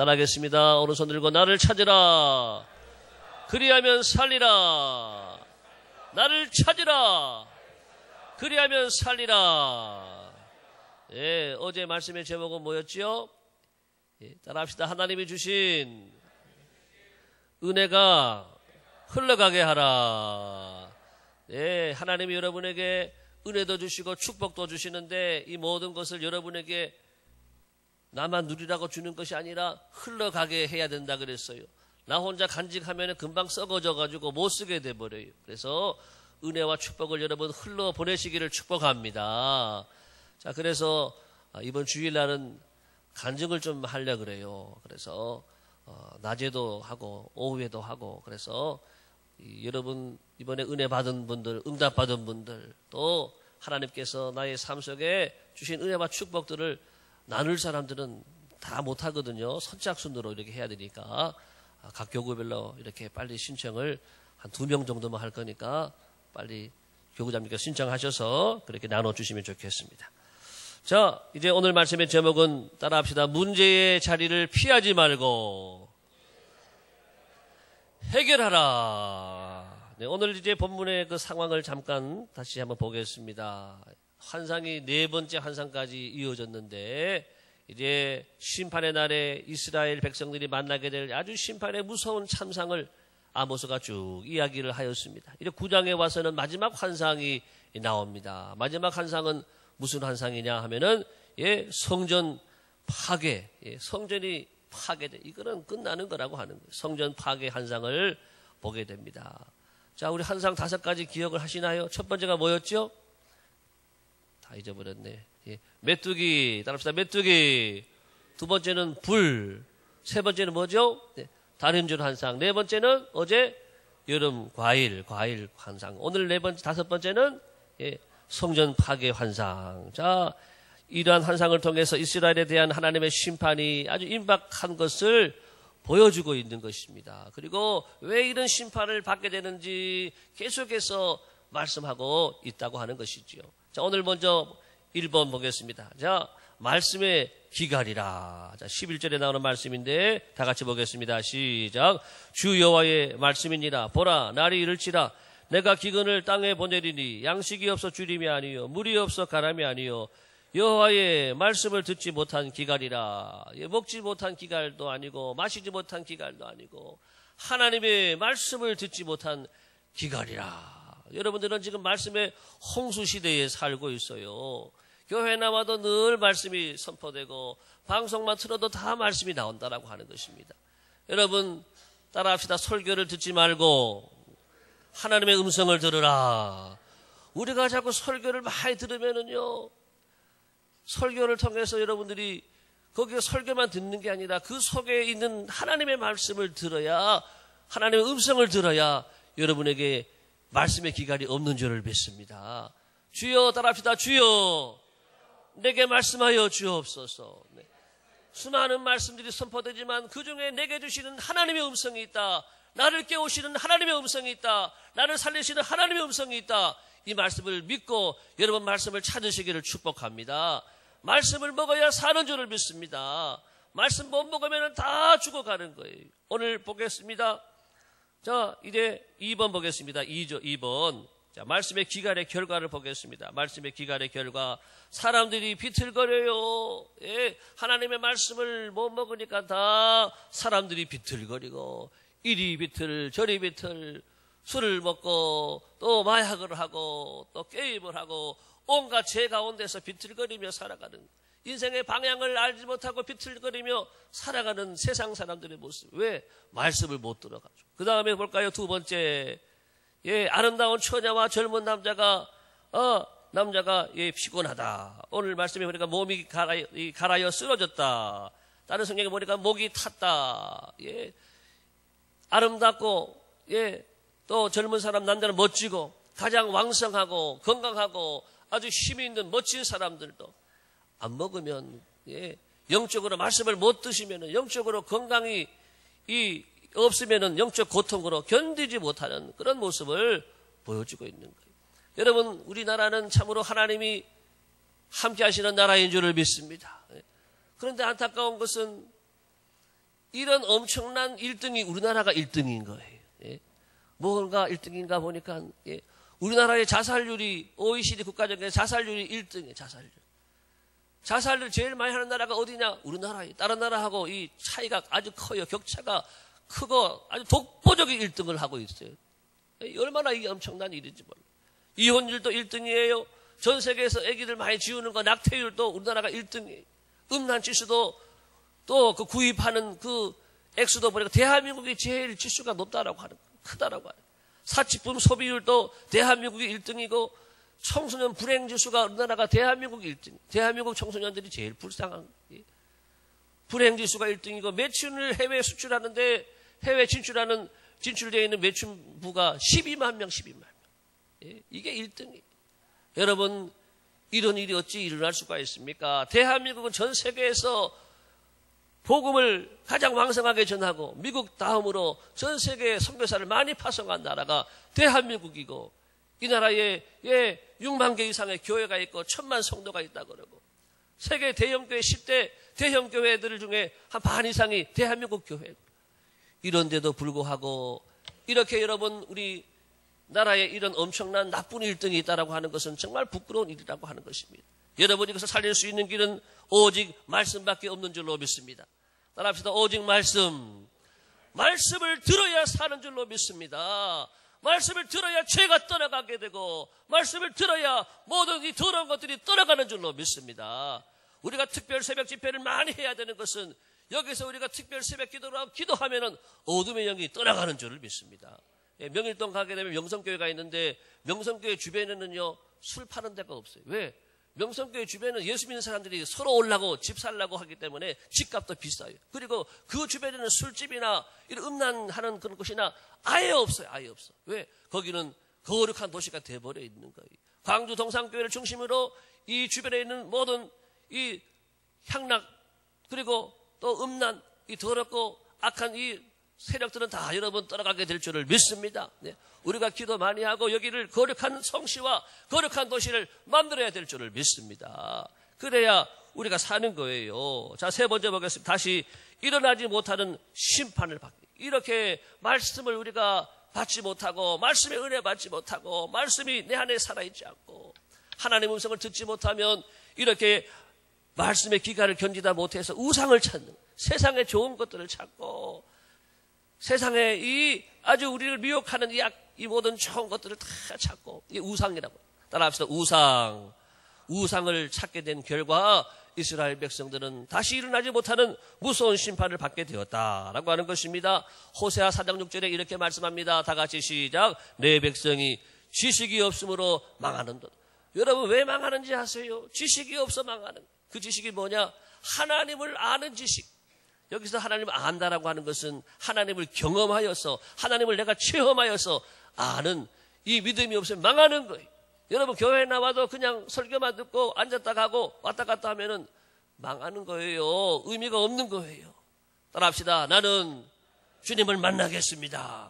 따라하겠습니다. 오른손 들고 나를 찾으라. 그리하면 살리라. 나를 찾으라. 그리하면 살리라. 예, 어제 말씀의 제목은 뭐였지요? 예, 따라합시다. 하나님이 주신 은혜가 흘러가게 하라. 예, 하나님이 여러분에게 은혜도 주시고 축복도 주시는데 이 모든 것을 여러분에게 나만 누리라고 주는 것이 아니라 흘러가게 해야 된다 그랬어요. 나 혼자 간직하면 금방 썩어져 가지고 못 쓰게 돼버려요. 그래서 은혜와 축복을 여러분 흘러 보내시기를 축복합니다. 자, 그래서 이번 주일날은 간증을 좀 하려고 그래요. 그래서 낮에도 하고 오후에도 하고, 그래서 여러분 이번에 은혜 받은 분들, 응답 받은 분들, 또 하나님께서 나의 삶 속에 주신 은혜와 축복들을 나눌 사람들은 다 못하거든요. 선착순으로 이렇게 해야 되니까 각 교구별로 이렇게 빨리 신청을 한 2명 정도만 할 거니까 빨리 교구장님께서 신청하셔서 그렇게 나눠주시면 좋겠습니다. 자, 이제 오늘 말씀의 제목은 따라합시다. 문제의 자리를 피하지 말고 해결하라. 네, 오늘 이제 본문의 그 상황을 잠깐 다시 한번 보겠습니다. 환상이 4번째 환상까지 이어졌는데 이제 심판의 날에 이스라엘 백성들이 만나게 될 아주 심판의 무서운 참상을 아모스가 쭉 이야기를 하였습니다. 이제 9장에 와서는 마지막 환상이 나옵니다. 마지막 환상은 무슨 환상이냐 하면은 성전 파괴, 성전이 파괴돼. 이거는 끝나는 거라고 하는 거예요. 성전 파괴 환상을 보게 됩니다. 자, 우리 환상 5가지 기억을 하시나요? 첫 번째가 뭐였죠? 다 잊어버렸네. 메뚜기, 따라합시다. 메뚜기. 2번째는 불. 3번째는 뭐죠? 다림줄 환상. 4번째는 어제 여름 과일 환상. 오늘 5번째는 성전 파괴 환상. 자, 이러한 환상을 통해서 이스라엘에 대한 하나님의 심판이 아주 임박한 것을 보여주고 있는 것입니다. 그리고 왜 이런 심판을 받게 되는지 계속해서 말씀하고 있다고 하는 것이지요. 자, 오늘 먼저 1번 보겠습니다. 자, 말씀의 기갈이라. 자, 11절에 나오는 말씀인데 다 같이 보겠습니다. 시작. 주 여호와의 말씀이니라. 보라, 날이 이를지라. 내가 기근을 땅에 보내리니 양식이 없어 주림이 아니요 물이 없어 가람이 아니요 여호와의 말씀을 듣지 못한 기갈이라. 먹지 못한 기갈도 아니고 마시지 못한 기갈도 아니고 하나님의 말씀을 듣지 못한 기갈이라. 여러분들은 지금 말씀의 홍수 시대에 살고 있어요. 교회 나와도 늘 말씀이 선포되고 방송만 틀어도 다 말씀이 나온다라고 하는 것입니다. 여러분 따라합시다. 설교를 듣지 말고 하나님의 음성을 들으라. 우리가 자꾸 설교를 많이 들으면은요, 설교를 통해서 여러분들이 거기에 설교만 듣는 게 아니라 그 속에 있는 하나님의 말씀을 들어야, 하나님의 음성을 들어야 여러분에게 말씀의 기갈이 없는 줄을 믿습니다. 주여, 따라합시다. 주여, 내게 말씀하여 주옵소서. 네. 수많은 말씀들이 선포되지만 그 중에 내게 주시는 하나님의 음성이 있다. 나를 깨우시는 하나님의 음성이 있다. 나를 살리시는 하나님의 음성이 있다. 이 말씀을 믿고 여러분 말씀을 찾으시기를 축복합니다. 말씀을 먹어야 사는 줄을 믿습니다. 말씀 못 먹으면 다 죽어가는 거예요. 오늘 보겠습니다. 자, 이제 2번 보겠습니다. 2번. 자, 말씀의 기갈의 결과를 보겠습니다. 말씀의 기갈의 결과. 사람들이 비틀거려요. 예, 하나님의 말씀을 못 먹으니까 다 사람들이 비틀거리고, 이리 비틀 저리 비틀, 술을 먹고 또 마약을 하고 또 게임을 하고 온갖 죄 가운데서 비틀거리며 살아가는, 인생의 방향을 알지 못하고 비틀거리며 살아가는 세상 사람들의 모습. 왜? 말씀을 못 들어가죠. 그 다음에 볼까요? 2번째. 아름다운 처녀와 젊은 남자가 피곤하다. 오늘 말씀에 보니까 몸이 갈아여 쓰러졌다. 다른 성경에 보니까 목이 탔다. 아름답고, 또 젊은 사람, 남자는 멋지고, 가장 왕성하고, 건강하고, 아주 힘이 있는 멋진 사람들도 안 먹으면, 영적으로 말씀을 못 드시면은, 영적으로 건강이 없으면은 영적 고통으로 견디지 못하는 그런 모습을 보여주고 있는 거예요. 여러분, 우리나라는 참으로 하나님이 함께 하시는 나라인 줄을 믿습니다. 그런데 안타까운 것은 이런 엄청난 1등이 우리나라가 1등인 거예요. 예. 뭔가 1등인가 보니까 예. 우리나라의 자살률이 OECD 국가 중에 자살률이 1등이에요. 자살률 제일 많이 하는 나라가 어디냐? 우리나라예요. 다른 나라하고 이 차이가 아주 커요. 격차가 크고 아주 독보적인 1등을 하고 있어요. 얼마나 이게 엄청난 일인지 몰라요. 이혼율도 1등이에요. 전 세계에서 아기들 많이 지우는 거 낙태율도 우리나라가 1등이에요. 음란 지수도 또 그 구입하는 그 액수도 보니까 대한민국이 제일 지수가 높다라고 하는 거예요. 크다라고 하는 거예요. 사치품 소비율도 대한민국이 1등이고 청소년 불행 지수가 우리나라가 대한민국이 1등. 대한민국 청소년들이 제일 불쌍한 거예요. 불행 지수가 1등이고 매춘을 해외 수출하는데 해외 진출되어 있는 매춘부가 12만 명. 예, 이게 1등이에요. 여러분, 이런 일이 어찌 일어날 수가 있습니까? 대한민국은 전 세계에서 복음을 가장 왕성하게 전하고 미국 다음으로 전 세계에 선교사를 많이 파송한 나라가 대한민국이고 이 나라에 6만 개 이상의 교회가 있고 1,000만 성도가 있다고 그러고 세계 대형교회 10대 대형교회들 중에 한 반 이상이 대한민국 교회. 이런데도 불구하고 이렇게 여러분 우리 나라에 이런 엄청난 나쁜 1등이 있다고 하는 것은 정말 부끄러운 일이라고 하는 것입니다. 여러분이 이것을 살릴 수 있는 길은 오직 말씀밖에 없는 줄로 믿습니다. 따라합시다. 오직 말씀을 들어야 사는 줄로 믿습니다. 말씀을 들어야 죄가 떠나가게 되고 말씀을 들어야 모든 이 더러운 것들이 떠나가는 줄로 믿습니다. 우리가 특별 새벽 집회를 많이 해야 되는 것은 여기서 우리가 특별 새벽 기도하면은 어둠의 영이 떠나가는 줄을 믿습니다. 명일동 가게 되면 명성교회가 있는데 명성교회 주변에는요 술 파는 데가 없어요. 왜? 명성교회 주변에는 예수 믿는 사람들이 서로 올라고 집 살라고 하기 때문에 집값도 비싸요. 그리고 그 주변에는 술집이나 이런 음란하는 그런 곳이나 아예 없어요. 아예 없어. 왜? 거기는 거룩한 도시가 돼버려 있는 거예요. 광주 동산교회를 중심으로 이 주변에 있는 모든 이 향락 그리고 또 음란 이 더럽고 악한 이 세력들은 다 여러분 떠나가게 될 줄을 믿습니다. 네. 우리가 기도 많이 하고 여기를 거룩한 성시와 거룩한 도시를 만들어야 될 줄을 믿습니다. 그래야 우리가 사는 거예요. 자, 세 번째 보겠습니다. 다시 일어나지 못하는 심판을 받기. 이렇게 말씀을 우리가 받지 못하고 말씀의 은혜 받지 못하고 말씀이 내 안에 살아있지 않고 하나님의 음성을 듣지 못하면 이렇게 말씀의 기가를 견디다 못해서 우상을 찾는 세상의 좋은 것들을 찾고 세상에 이 아주 우리를 미혹하는 이 모든 좋은 것들을 다 찾고 이 우상이라고 따라합시다. 우상을 찾게 된 결과 이스라엘 백성들은 다시 일어나지 못하는 무서운 심판을 받게 되었다라고 하는 것입니다. 호세아 4장 6절에 이렇게 말씀합니다. 다 같이 시작. 내 백성이 지식이 없으므로 망하는도다. 여러분 왜 망하는지 아세요? 지식이 없어 망하는. 그 지식이 뭐냐? 하나님을 아는 지식. 여기서 하나님을 안다라고 하는 것은 하나님을 경험하여서 하나님을 내가 체험하여서 아는 이 믿음이 없으면 망하는 거예요. 여러분 교회에 나와도 그냥 설교만 듣고 앉았다 가고 왔다 갔다 하면은 망하는 거예요. 의미가 없는 거예요. 따라합시다. 나는 주님을 만나겠습니다.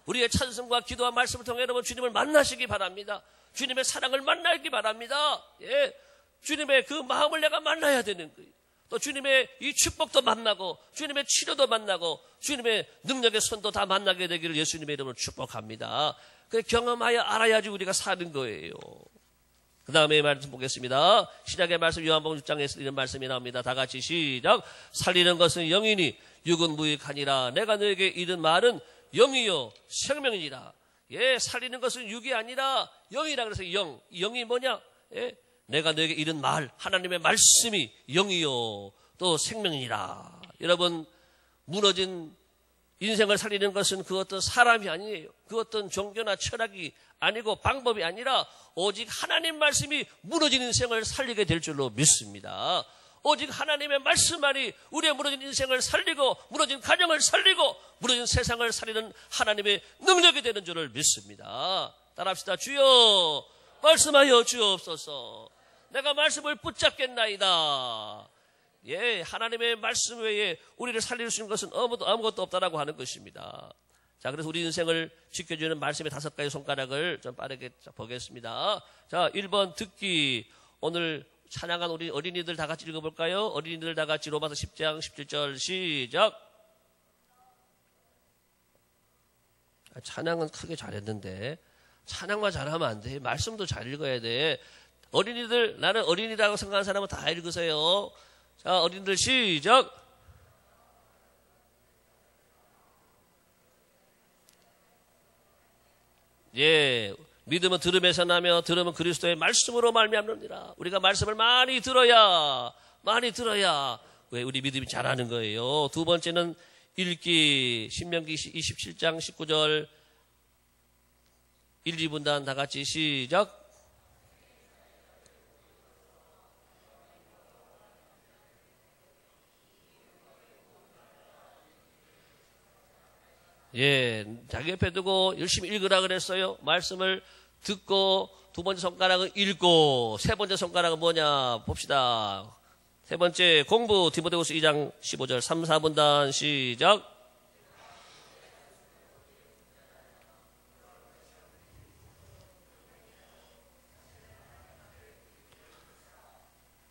우리의 찬송과 기도와 말씀을 통해 여러분 주님을 만나시기 바랍니다. 주님의 사랑을 만나기 바랍니다. 예, 주님의 그 마음을 내가 만나야 되는 거예요. 또 주님의 이 축복도 만나고 주님의 치료도 만나고 주님의 능력의 손도 다 만나게 되기를 예수님의 이름으로 축복합니다. 그 경험하여 알아야지 우리가 사는 거예요. 그 다음에 말씀 보겠습니다. 시작의 말씀 요한복음 6장에서 이런 말씀이 나옵니다. 다 같이 시작. 살리는 것은 영이니 육은 무익하니라. 내가 너에게 이른 말은 영이요 생명이니라. 예, 살리는 것은 육이 아니라 영이라. 그래서 영이 뭐냐? 예, 내가 너에게 이른 말, 하나님의 말씀이 영이요 또 생명이니라. 여러분 무너진 인생을 살리는 것은 그 어떤 사람이 아니에요. 그 어떤 종교나 철학이 아니고 방법이 아니라 오직 하나님 말씀이 무너진 인생을 살리게 될 줄로 믿습니다. 오직 하나님의 말씀만이 우리의 무너진 인생을 살리고 무너진 가정을 살리고 무너진 세상을 살리는 하나님의 능력이 되는 줄을 믿습니다. 따라합시다. 주여 말씀하여 주옵소서. 내가 말씀을 붙잡겠나이다. 예, 하나님의 말씀 외에 우리를 살릴 수 있는 것은 아무것도 없다라고 하는 것입니다. 자, 그래서 우리 인생을 지켜주는 말씀의 5가지 손가락을 좀 빠르게 보겠습니다. 자, 1번 듣기. 오늘 찬양한 우리 어린이들 다 같이 읽어볼까요? 어린이들 다 같이 로마서 10장 17절 시작. 찬양은 크게 잘했는데 찬양만 잘하면 안 돼. 말씀도 잘 읽어야 돼. 어린이들, 나는 어린이라고 생각하는 사람은 다 읽으세요. 자, 어린이들 시작. 예, 믿음은 들음에서 나며 들음은 그리스도의 말씀으로 말미암느니라. 우리가 말씀을 많이 들어야 왜 우리 믿음이 자라는 거예요. 두 번째는 읽기, 신명기 27장 19절 1, 2분단 다 같이 시작. 예, 자기 옆에 두고 열심히 읽으라 그랬어요. 말씀을 듣고 두 번째 손가락은 읽고 세 번째 손가락은 뭐냐 봅시다. 세 번째 공부 디모데후서 2장 15절 3, 4분단 시작.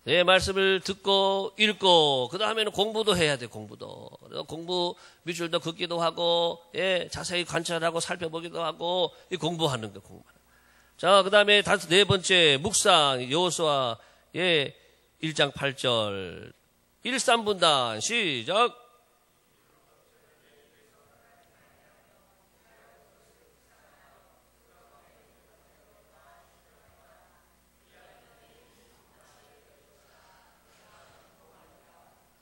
네, 말씀을 듣고 읽고 그 다음에는 공부도 해야 돼. 공부도 공부 밑줄도 긋기도 하고 예, 자세히 관찰하고 살펴보기도 하고 이 공부하는 거 공부. 자, 그 다음에 네 번째 묵상 여호수아 예 1장 8절 1, 3분단 시작.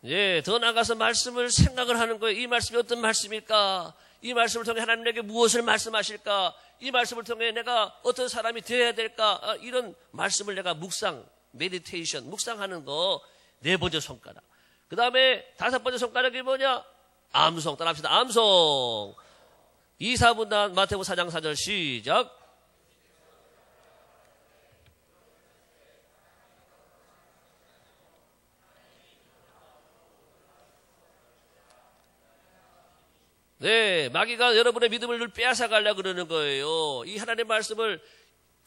예, 더 나가서 말씀을 생각을 하는 거예요. 이 말씀이 어떤 말씀일까? 이 말씀을 통해 하나님에게 무엇을 말씀하실까? 이 말씀을 통해 내가 어떤 사람이 되어야 될까? 이런 말씀을 내가 묵상, 메디테이션, 묵상하는 거 네 번째 손가락. 그 다음에 다섯 번째 손가락이 뭐냐? 암송, 따라합시다. 암송. 2, 4분단 마태복음 4장 4절 시작. 네, 마귀가 여러분의 믿음을 늘 빼앗아가려고 그러는 거예요. 이 하나님의 말씀을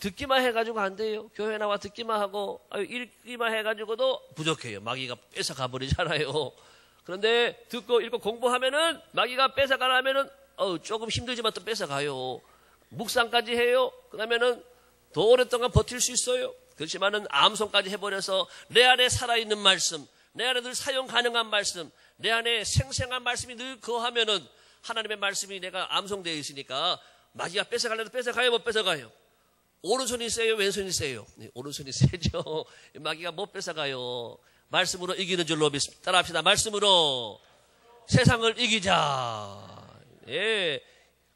듣기만 해가지고 안 돼요. 교회 나와 듣기만 하고 읽기만 해가지고도 부족해요. 마귀가 뺏어가 버리잖아요. 그런데 듣고 읽고 공부하면은 마귀가 뺏어가려면은 조금 힘들지만 또 뺏어가요. 묵상까지 해요. 그러면은 더 오랫동안 버틸 수 있어요. 그렇지만은 암송까지 해버려서 내 안에 살아있는 말씀, 내 안에 늘 사용 가능한 말씀, 내 안에 생생한 말씀이 늘 거하면은 하나님의 말씀이 내가 암송되어 있으니까 마귀가 뺏어가려도 뺏어가요, 못 뺏어가요? 오른손이 세요, 왼손이 세요? 네, 오른손이 세죠. 마귀가 못 뺏어가요. 말씀으로 이기는 줄로 믿습니다. 따라합시다. 말씀으로 세상을 이기자. 예.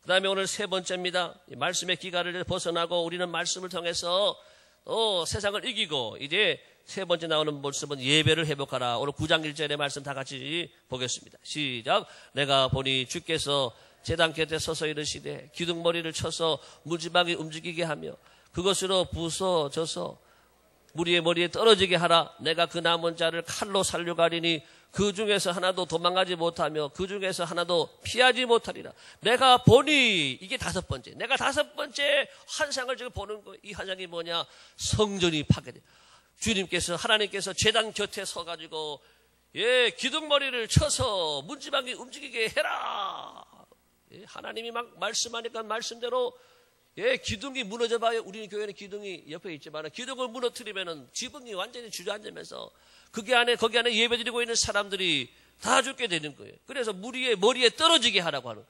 그 다음에 오늘 세 번째입니다. 말씀의 기가를 벗어나고 우리는 말씀을 통해서 세상을 이기고 이제 세 번째 나오는 모습은 예배를 회복하라. 오늘 9장 1절의 말씀 다 같이 보겠습니다. 시작. 내가 보니 주께서 제단 곁에 서서 이르시되 기둥머리를 쳐서 무지막이 움직이게 하며 그것으로 부서져서 무리의 머리에 떨어지게 하라. 내가 그 남은 자를 칼로 살려가리니 그 중에서 하나도 도망가지 못하며 그 중에서 하나도 피하지 못하리라. 내가 보니 이게 다섯 번째. 내가 다섯 번째 환상을 지금 보는 거. 이 환상이 뭐냐? 성전이 파괴돼. 주님께서 하나님께서 제단 곁에 서가지고 예 기둥머리를 쳐서 문지방이 움직이게 해라. 예, 하나님이 막 말씀하니까 말씀대로 예 기둥이 무너져봐요. 우리는 교회는 기둥이 옆에 있지만 기둥을 무너뜨리면은 지붕이 완전히 주저앉으면서 거기 안에 예배드리고 있는 사람들이 다 죽게 되는 거예요. 그래서 무리의 머리에 떨어지게 하라고 하는.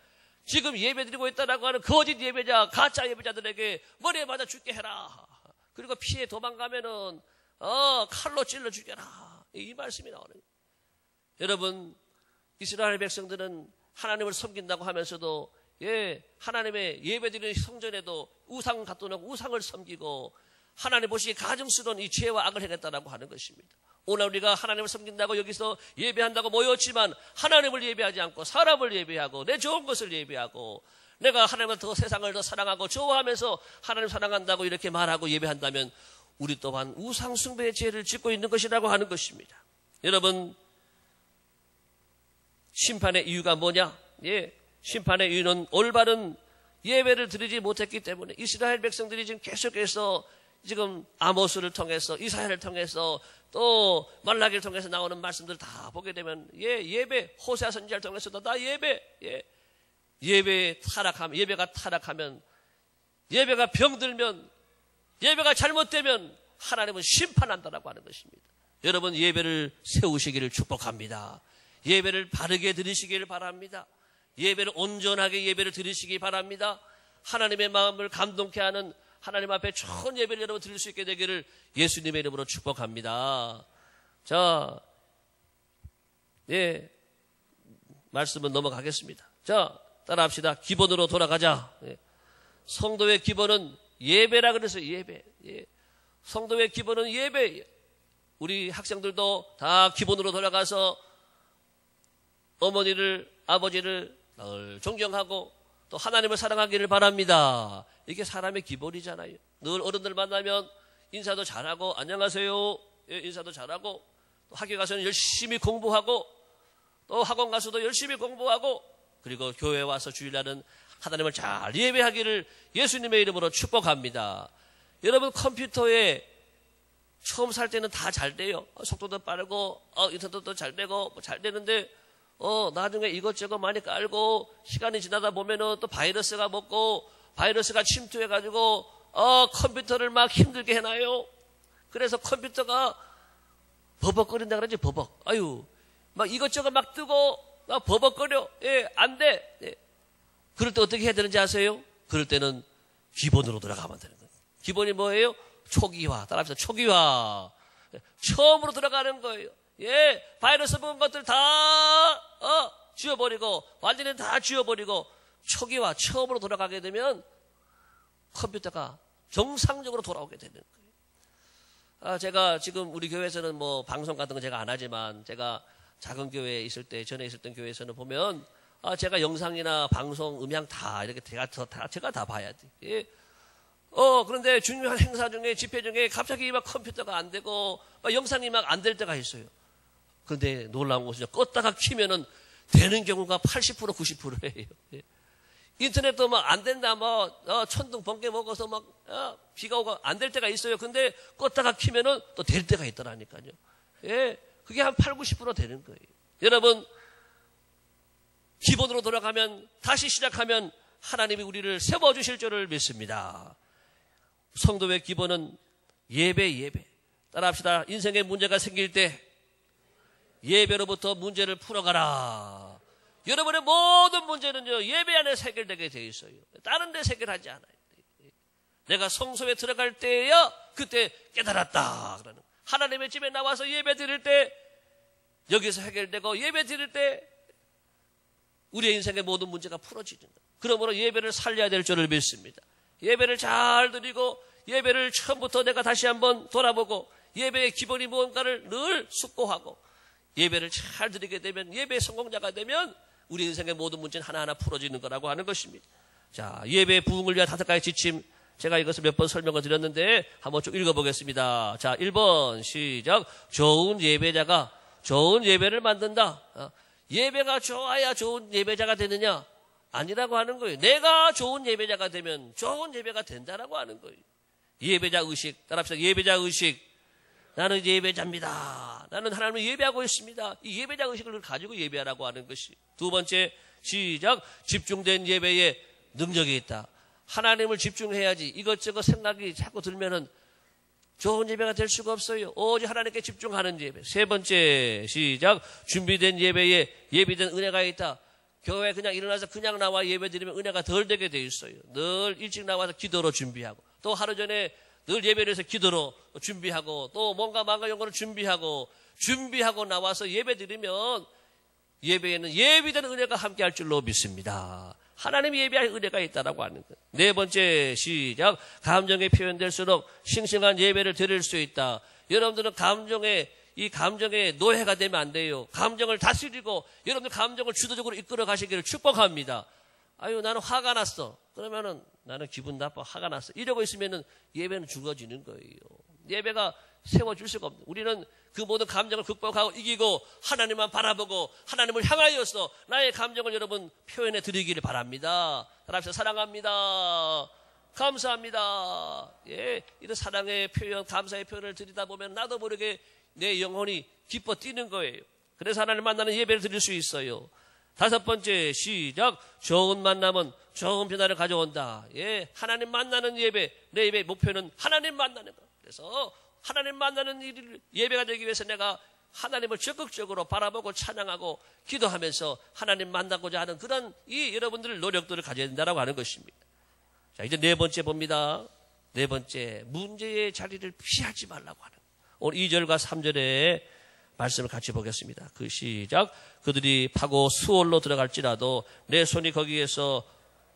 지금 예배드리고 있다라고 하는 거짓 예배자, 가짜 예배자들에게 머리에 맞아 죽게 해라. 그리고 피해 도망가면은 칼로 찔러 죽여라. 이 말씀이 나오는 거예요. 여러분, 이스라엘 백성들은 하나님을 섬긴다고 하면서도 예, 하나님의 예배드리는 성전에도 우상 갖다 놓고 우상을 섬기고 하나님 보시기에 가증스러운 이 죄와 악을 행했다라고 하는 것입니다. 오늘 우리가 하나님을 섬긴다고 여기서 예배한다고 모였지만 하나님을 예배하지 않고 사람을 예배하고 내 좋은 것을 예배하고 내가 하나님을 더 세상을 더 사랑하고 좋아하면서 하나님 사랑한다고 이렇게 말하고 예배한다면 우리 또한 우상 숭배의 죄를 짓고 있는 것이라고 하는 것입니다. 여러분, 심판의 이유가 뭐냐? 예, 심판의 이유는 올바른 예배를 드리지 못했기 때문에 이스라엘 백성들이 지금 계속해서 지금 아모스를 통해서 이사야를 통해서 또 말라기를 통해서 나오는 말씀들 다 보게 되면 예배 호세아 선지자를 통해서도 다 예배가 타락하면, 예배가 병들면, 예배가 잘못되면 하나님은 심판한다라고 하는 것입니다. 여러분, 예배를 세우시기를 축복합니다. 예배를 바르게 드리시기를 바랍니다. 예배를 온전하게 예배를 드리시기 바랍니다. 하나님의 마음을 감동케 하는 하나님 앞에 좋은 예배를 여러분 드릴 수 있게 되기를 예수님의 이름으로 축복합니다. 자, 말씀은 넘어가겠습니다. 자, 따라합시다. 기본으로 돌아가자. 성도의 기본은 예배라 그랬어요. 예배. 성도의 기본은 예배. 우리 학생들도 다 기본으로 돌아가서 어머니를, 아버지를 늘 존경하고 또 하나님을 사랑하기를 바랍니다. 이게 사람의 기본이잖아요. 늘 어른들 만나면 인사도 잘하고 안녕하세요. 인사도 잘하고 또 학교 가서는 열심히 공부하고 또 학원 가서도 열심히 공부하고 그리고 교회 와서 주일날은 하나님을 잘 예배하기를 예수님의 이름으로 축복합니다. 여러분, 컴퓨터에 처음 살 때는 다 잘 돼요. 속도도 빠르고 인터넷도 잘 되고 잘 되는데 나중에 이것저것 많이 깔고 시간이 지나다 보면은 또 바이러스가 먹고 바이러스가 침투해가지고 컴퓨터를 막 힘들게 해놔요. 그래서 컴퓨터가 버벅거린다 그러지, 버벅. 아유, 막 이것저것 막 뜨고 막 버벅거려. 안 돼. 그럴 때 어떻게 해야 되는지 아세요? 그럴 때는 기본으로 들어가면 되는 거예요. 기본이 뭐예요? 초기화. 따라합시다. 초기화. 처음으로 들어가는 거예요. 바이러스 먹은 것들 다 지워버리고 완전히 다 지워버리고 초기화 처음으로 돌아가게 되면 컴퓨터가 정상적으로 돌아오게 되는 거예요. 제가 지금 우리 교회에서는 뭐 방송 같은 거 제가 안 하지만 제가 작은 교회에 있을 때 전에 있었던 교회에서는 보면 제가 영상이나 방송 음향 다 이렇게 제가 다 봐야 돼. 그런데 중요한 행사 중에 집회 중에 갑자기 막 컴퓨터가 안 되고 막 영상이 막 안 될 때가 있어요. 그런데 놀라운 것은 껐다가 키면은 되는 경우가 80% 90%예요. 인터넷도 막 안 된다, 천둥 번개 먹어서 막 비가 오고 안 될 때가 있어요. 근데 껐다가 키면은 또 될 때가 있더라니까요. 그게 한 8, 90% 되는 거예요. 여러분, 기본으로 돌아가면 다시 시작하면 하나님이 우리를 세워주실 줄을 믿습니다. 성도의 기본은 예배. 따라합시다. 인생에 문제가 생길 때 예배로부터 문제를 풀어가라. 여러분의 모든 문제는요, 예배 안에 해결되게 되어 있어요. 다른 데서 해결하지 않아요. 내가 성소에 들어갈 때야 그때 깨달았다. 그러는 하나님의 집에 나와서 예배 드릴 때 여기서 해결되고 예배 드릴 때 우리의 인생의 모든 문제가 풀어지는 거예요. 그러므로 예배를 살려야 될 줄을 믿습니다. 예배를 잘 드리고 예배를 처음부터 내가 다시 한번 돌아보고 예배의 기본이 무언가를 늘 숙고하고 예배를 잘 드리게 되면 예배의 성공자가 되면 우리 인생의 모든 문제는 하나하나 풀어지는 거라고 하는 것입니다. 자, 예배의 부흥을 위한 5가지 지침, 제가 이것을 몇 번 설명을 드렸는데 한번 쭉 읽어보겠습니다. 자, 1번 시작. 좋은 예배자가 좋은 예배를 만든다. 예배가 좋아야 좋은 예배자가 되느냐? 아니라고 하는 거예요. 내가 좋은 예배자가 되면 좋은 예배가 된다라고 하는 거예요. 예배자 의식, 따라합시다. 예배자 의식. 나는 예배자입니다. 나는 하나님을 예배하고 있습니다. 이 예배자 의식을 가지고 예배하라고 하는 것이. 2번째 시작. 집중된 예배에 능력이 있다. 하나님을 집중해야지 이것저것 생각이 자꾸 들면은 좋은 예배가 될 수가 없어요. 오직 하나님께 집중하는 예배. 3번째 시작. 준비된 예배에 예비된 은혜가 있다. 교회 그냥 일어나서 그냥 나와 예배 드리면 은혜가 덜 되게 돼 있어요. 늘 일찍 나와서 기도로 준비하고 또 하루 전에 늘 예배를 해서 기도로 준비하고 또 뭔가 연구를 준비하고 나와서 예배 드리면 예배에는 예비된 은혜가 함께할 줄로 믿습니다. 하나님이 예배할 은혜가 있다라고 하는 것. 4번째 시작. 감정이 표현될수록 싱싱한 예배를 드릴 수 있다. 여러분들은 이 감정에 노예가 되면 안 돼요. 감정을 다스리고 여러분들 감정을 주도적으로 이끌어 가시기를 축복합니다. 아유, 나는 화가 났어. 그러면은 나는 기분 나빠, 화가 났어. 이러고 있으면은 예배는 죽어지는 거예요. 예배가 세워줄 수가 없는. 우리는 그 모든 감정을 극복하고 이기고 하나님만 바라보고 하나님을 향하여서 나의 감정을 여러분 표현해 드리기를 바랍니다. 따라합시다. 사랑합니다. 감사합니다. 이런 사랑의 표현, 감사의 표현을 드리다 보면 나도 모르게 내 영혼이 기뻐 뛰는 거예요. 그래서 하나님 만나는 예배를 드릴 수 있어요. 다섯 번째, 시작. 좋은 만남은 좋은 변화를 가져온다. 예, 하나님 만나는 예배, 내 예배의 목표는 하나님 만나는 것. 그래서 하나님 만나는 예배가 되기 위해서 내가 하나님을 적극적으로 바라보고 찬양하고 기도하면서 하나님 만나고자 하는 그런 여러분들의 노력들을 가져야 된다고 하는 것입니다. 자, 이제 네 번째 봅니다. 네 번째, 문제의 자리를 피하지 말라고 하는. 오늘 2절과 3절의 말씀을 같이 보겠습니다. 그 시작. 그들이 파고 수월로 들어갈지라도 내 손이 거기에서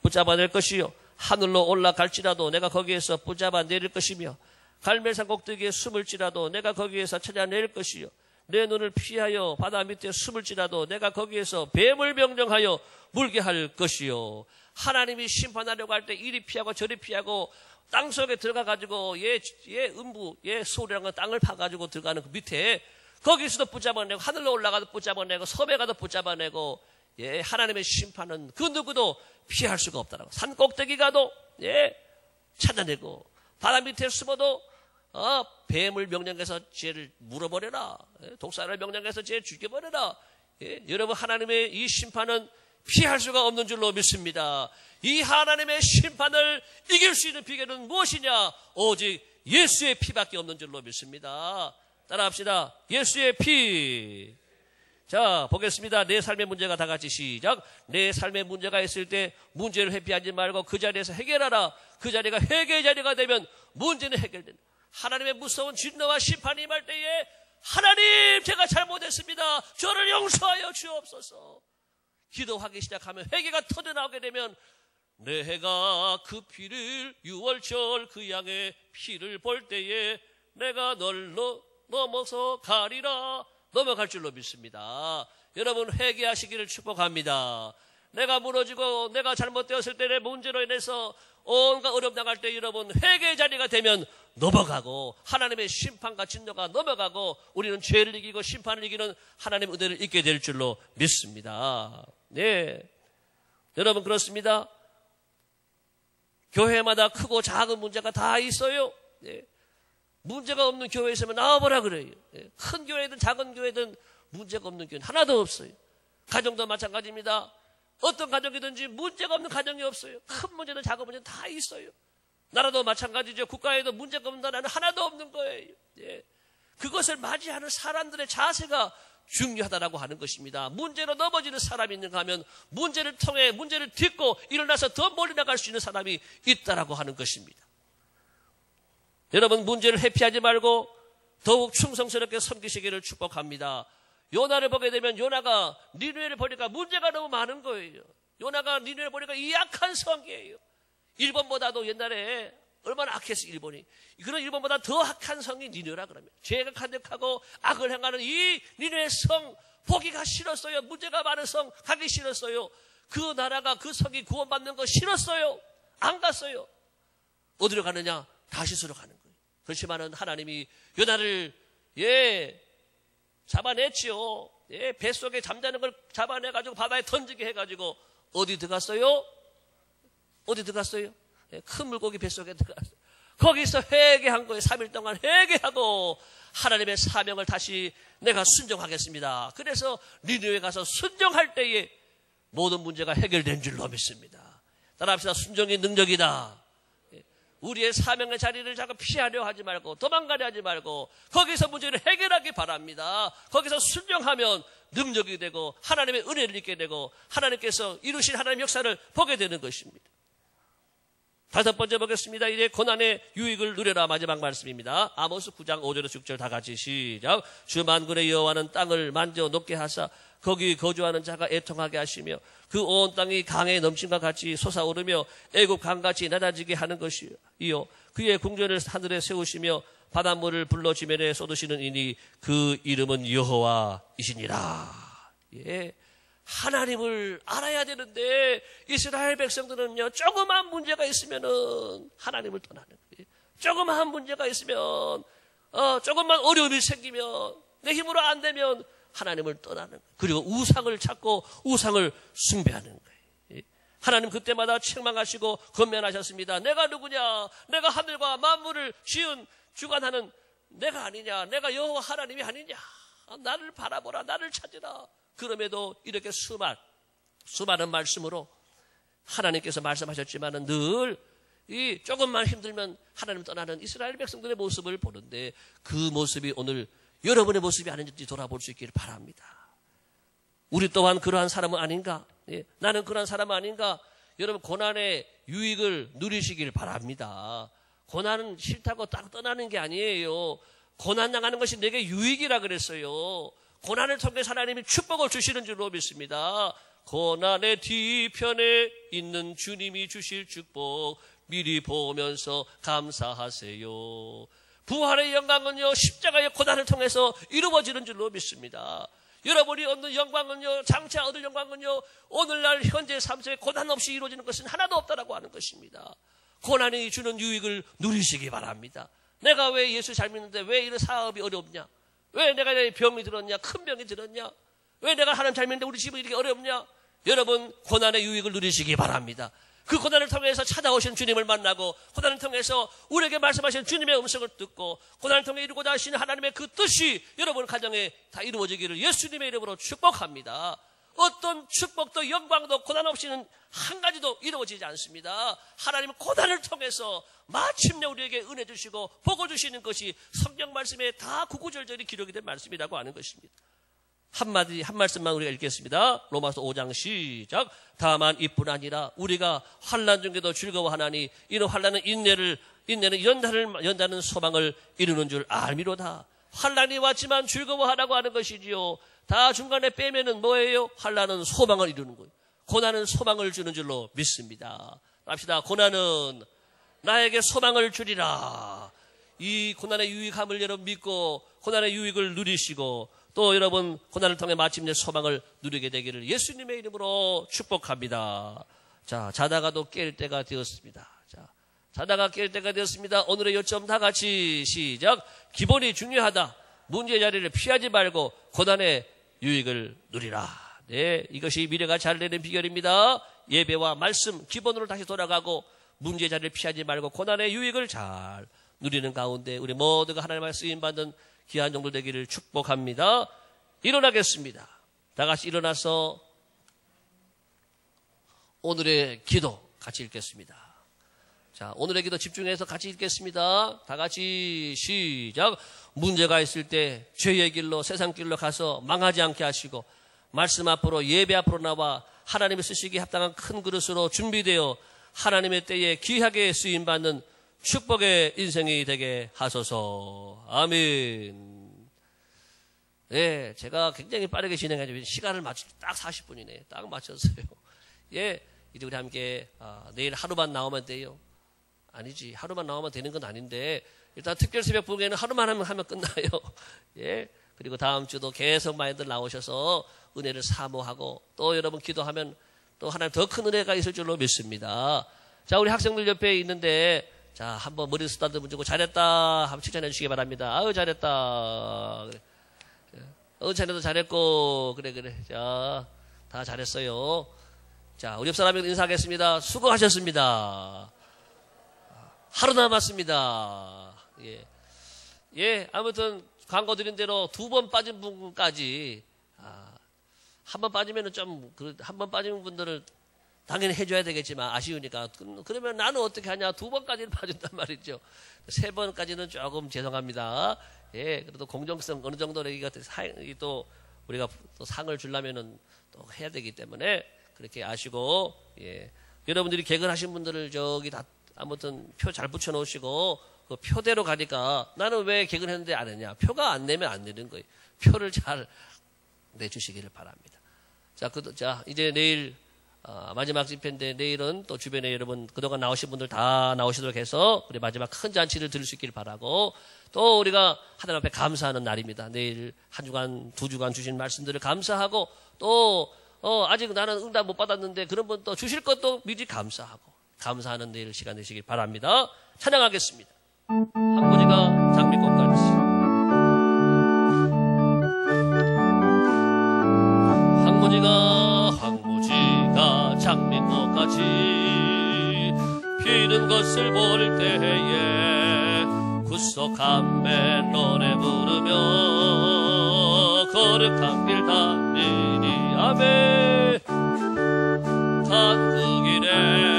붙잡아낼 것이요, 하늘로 올라갈지라도 내가 거기에서 붙잡아내릴 것이며, 갈멜산 꼭대기에 숨을지라도 내가 거기에서 찾아낼 것이요, 내 눈을 피하여 바다 밑에 숨을지라도 내가 거기에서 뱀을 명령하여 물게 할 것이요. 하나님이 심판하려고 할 때 이리 피하고 저리 피하고 땅속에 들어가가지고 음부 소리라는 땅을 파가지고 들어가는 그 밑에 거기서도 붙잡아내고, 하늘로 올라가도 붙잡아내고, 섬에 가도 붙잡아내고, 하나님의 심판은 그 누구도 피할 수가 없다라고. 산 꼭대기 가도 찾아내고, 바다 밑에 숨어도 뱀을 명령해서 죄를 물어버려라, 독사를 명령해서 죄 죽여버려라. 여러분, 하나님의 이 심판은 피할 수가 없는 줄로 믿습니다. 이 하나님의 심판을 이길 수 있는 비결은 무엇이냐? 오직 예수의 피밖에 없는 줄로 믿습니다. 따라합시다. 예수의 피. 자, 보겠습니다. 내 삶의 문제가 다 같이 시작. 내 삶의 문제가 있을 때 문제를 회피하지 말고 그 자리에서 해결하라. 그 자리가 회개의 자리가 되면 문제는 해결된다. 하나님의 무서운 진노와 심판이 임할 때에 하나님, 제가 잘못했습니다. 저를 용서하여 주옵소서. 기도하기 시작하면, 회개가 터져나오게 되면, 내 해가 그 피를, 6월절 그 양의 피를 볼 때에 내가 널 넘어서 가리라. 넘어갈 줄로 믿습니다. 여러분, 회개하시기를 축복합니다. 내가 무너지고 내가 잘못되었을 때 내 문제로 인해서 온갖 어려움 당할 때 여러분, 회개의 자리가 되면 넘어가고 하나님의 심판과 진노가 넘어가고 우리는 죄를 이기고 심판을 이기는 하나님의 은혜를 잊게 될 줄로 믿습니다. 네, 여러분, 그렇습니다. 교회마다 크고 작은 문제가 다 있어요. 네. 문제가 없는 교회에 있으면 나와보라 그래요. 큰 교회든 작은 교회든 문제가 없는 교회는 하나도 없어요. 가정도 마찬가지입니다. 어떤 가정이든지 문제가 없는 가정이 없어요. 큰 문제든 작은 문제든 다 있어요. 나라도 마찬가지죠. 국가에도 문제가 없는 나라는 하나도 없는 거예요. 그것을 맞이하는 사람들의 자세가 중요하다라고 하는 것입니다. 문제로 넘어지는 사람이 있는가 하면 문제를 통해 문제를 딛고 일어나서 더 멀리 나갈 수 있는 사람이 있다라고 하는 것입니다. 여러분, 문제를 회피하지 말고 더욱 충성스럽게 섬기시기를 축복합니다. 요나를 보게 되면 요나가 니느웨를 보니까 문제가 너무 많은 거예요. 요나가 니느웨를 보니까 이 약한 성이에요. 일본보다도 옛날에 얼마나 악했어, 일본이. 그런 일본보다 더 악한 성이 니느웨라 그러면. 죄가 가득하고 악을 행하는 이 니느웨 성, 보기가 싫었어요. 문제가 많은 성, 가기 싫었어요. 그 나라가, 그 성이 구원받는 거 싫었어요. 안 갔어요. 어디로 가느냐? 다시스로 가는 거예요. 그렇지만은 하나님이 요나를 잡아냈지요. 뱃속에 잠자는 걸 잡아내가지고 바다에 던지게 해가지고 어디 들어갔어요? 어디 들어갔어요? 큰 물고기 뱃속에 들어갔어요. 거기서 회개한 거예요. 3일 동안 회개하고 하나님의 사명을 다시 내가 순종하겠습니다. 그래서 니느웨에 가서 순종할 때에 모든 문제가 해결된 줄로 믿습니다. 따라합시다. 순종이 능력이다. 우리의 사명의 자리를 자꾸 피하려 하지 말고 도망가려 하지 말고 거기서 문제를 해결하기 바랍니다. 거기서 순종하면 능력이 되고 하나님의 은혜를 잊게 되고 하나님께서 이루신 하나님의 역사를 보게 되는 것입니다. 다섯 번째 보겠습니다. 이제 고난의 유익을 누려라. 마지막 말씀입니다. 아모스 9장 5절에서 6절 다 같이 시작. 주 만군의 여호와는 땅을 만져 높게 하사 거기 거주하는 자가 애통하게 하시며 그 온 땅이 강에 넘침과 같이 솟아오르며 애굽 강같이 낮아지게 하는 것이요. 그의 궁전을 하늘에 세우시며 바닷물을 불러 지면에 쏟으시는 이니 그 이름은 여호와이시니라. 하나님을 알아야 되는데 이스라엘 백성들은요, 조그만 문제가 있으면은 하나님을 떠나는 거예요. 조그만 문제가 있으면 조금만 어려움이 생기면 내 힘으로 안 되면 하나님을 떠나는 거예요. 그리고 우상을 찾고 우상을 숭배하는 거예요. 하나님 그때마다 책망하시고 권면하셨습니다. 내가 누구냐? 내가 하늘과 만물을 지은 주관하는 내가 아니냐? 내가 여호와 하나님이 아니냐? 나를 바라보라. 나를 찾으라. 그럼에도 이렇게 수많은 수많은 말씀으로 하나님께서 말씀하셨지만은 늘 이 조금만 힘들면 하나님 떠나는 이스라엘 백성들의 모습을 보는데 그 모습이 오늘 여러분의 모습이 아닌지 돌아볼 수 있기를 바랍니다. 우리 또한 그러한 사람은 아닌가? 예, 나는 그러한 사람은 아닌가? 여러분 고난의 유익을 누리시길 바랍니다. 고난은 싫다고 딱 떠나는 게 아니에요. 고난 당하는 것이 내게 유익이라 그랬어요. 고난을 통해서 하나님이 축복을 주시는 줄로 믿습니다. 고난의 뒤편에 있는 주님이 주실 축복 미리 보면서 감사하세요. 부활의 영광은요 십자가의 고난을 통해서 이루어지는 줄로 믿습니다. 여러분이 얻는 영광은요, 장차 얻을 영광은요, 오늘날 현재 삶 속에 고난 없이 이루어지는 것은 하나도 없다라고 하는 것입니다. 고난이 주는 유익을 누리시기 바랍니다. 내가 왜 예수 잘 믿는데 왜 이런 사업이 어렵냐? 왜 내가 병이 들었냐? 큰 병이 들었냐? 왜 내가 하나님 잘 믿는데 우리 집은 이렇게 어렵냐? 여러분 고난의 유익을 누리시기 바랍니다. 그 고난을 통해서 찾아오신 주님을 만나고 고난을 통해서 우리에게 말씀하신 주님의 음성을 듣고 고난을 통해 이루고자 하시는 하나님의 그 뜻이 여러분 가정에 다 이루어지기를 예수님의 이름으로 축복합니다. 어떤 축복도 영광도 고난 없이는 한 가지도 이루어지지 않습니다. 하나님은 고난을 통해서 마침내 우리에게 은혜 주시고 복을 주시는 것이 성경 말씀에 다 구구절절히 기록이 된 말씀이라고 하는 것입니다. 한 말씀만 우리가 읽겠습니다. 로마서 5장 시작. 다만 이뿐 아니라 우리가 환난 중에도 즐거워하나니 이는 환난은 인내는 연다는 소망을 이루는 줄 알미로다. 환난이 왔지만 즐거워하라고 하는 것이지요. 다 중간에 빼면은 뭐예요? 환난은 소망을 이루는 거예요. 고난은 소망을 주는 줄로 믿습니다. 합시다. 고난은 나에게 소망을 주리라. 이 고난의 유익함을 여러분 믿고 고난의 유익을 누리시고 또 여러분 고난을 통해 마침내 소망을 누리게 되기를 예수님의 이름으로 축복합니다. 자, 자다가도 깰 때가 되었습니다. 자, 자다가 깰 때가 되었습니다. 오늘의 요점 다 같이 시작. 기본이 중요하다. 문제의 자리를 피하지 말고 고난의 유익을 누리라. 네, 이것이 미래가 잘 되는 비결입니다. 예배와 말씀 기본으로 다시 돌아가고 문제의 자리를 피하지 말고 고난의 유익을 잘 누리는 가운데 우리 모두가 하나님의 쓰임받는 귀한 종들 되기를 축복합니다. 일어나겠습니다. 다 같이 일어나서 오늘의 기도 같이 읽겠습니다. 자, 오늘의 기도 집중해서 같이 읽겠습니다. 다 같이 시작. 문제가 있을 때 죄의 길로 세상 길로 가서 망하지 않게 하시고 말씀 앞으로 예배 앞으로 나와 하나님의 쓰시기에 합당한 큰 그릇으로 준비되어 하나님의 때에 귀하게 쓰임받는 축복의 인생이 되게 하소서. 아멘. 예, 제가 굉장히 빠르게 진행하죠. 시간을 맞추 딱 40분이네. 딱 맞췄어요. 예, 이제 우리 함께 내일 하루만 나오면 돼요. 아니지, 하루만 나오면 되는 건 아닌데 일단 특별 새벽 부흥회는 하루만 하면 끝나요. 예, 그리고 다음 주도 계속 많이들 나오셔서 은혜를 사모하고 또 여러분 기도하면 또 하나님 더 큰 은혜가 있을 줄로 믿습니다. 자, 우리 학생들 옆에 있는데 자, 한번 머리 쓰다듬어 주고 잘했다 한번 칭찬해 주시기 바랍니다. 아유 잘했다. 자네도 잘했고 그래. 자, 다 잘했어요. 자, 우리 옆 사람들 인사하겠습니다. 수고하셨습니다. 하루 남았습니다. 예, 아무튼 광고 드린 대로 2번 빠진 분까지 한 번 빠지면은 한 번 빠진 분들을 당연히 해줘야 되겠지만 아쉬우니까 그러면 나는 어떻게 하냐 2번까지는 봐준단 말이죠. 3번까지는 조금 죄송합니다. 예, 그래도 공정성 어느 정도 또 우리가 또 상을 주려면은 또 해야 되기 때문에 그렇게 아시고 예, 여러분들이 개근하신 분들을 저기 다 아무튼 표 잘 붙여놓으시고 그 표대로 가니까 나는 왜 개근했는데 안 했냐? 표가 안 내면 안 되는 거예요. 표를 잘 내주시기를 바랍니다. 자, 이제 내일 마지막 집회인데 내일은 또 주변에 여러분 그동안 나오신 분들 다 나오시도록 해서 우리 마지막 큰 잔치를 드릴 수 있길 바라고 또 우리가 하나님 앞에 감사하는 날입니다. 내일 한 주간, 2주간 주신 말씀들을 감사하고 또 아직 나는 응답 못 받았는데 그런 분 또 주실 것도 미리 감사하고 감사하는 내일 시간 되시길 바랍니다. 찬양하겠습니다. 항문이가 장미꽃같이 항무지가 장미꽃같이 피는 것을 볼 때에 구속함에 노래 부르며 거룩한 길 달리니 아멘. 단 그 길에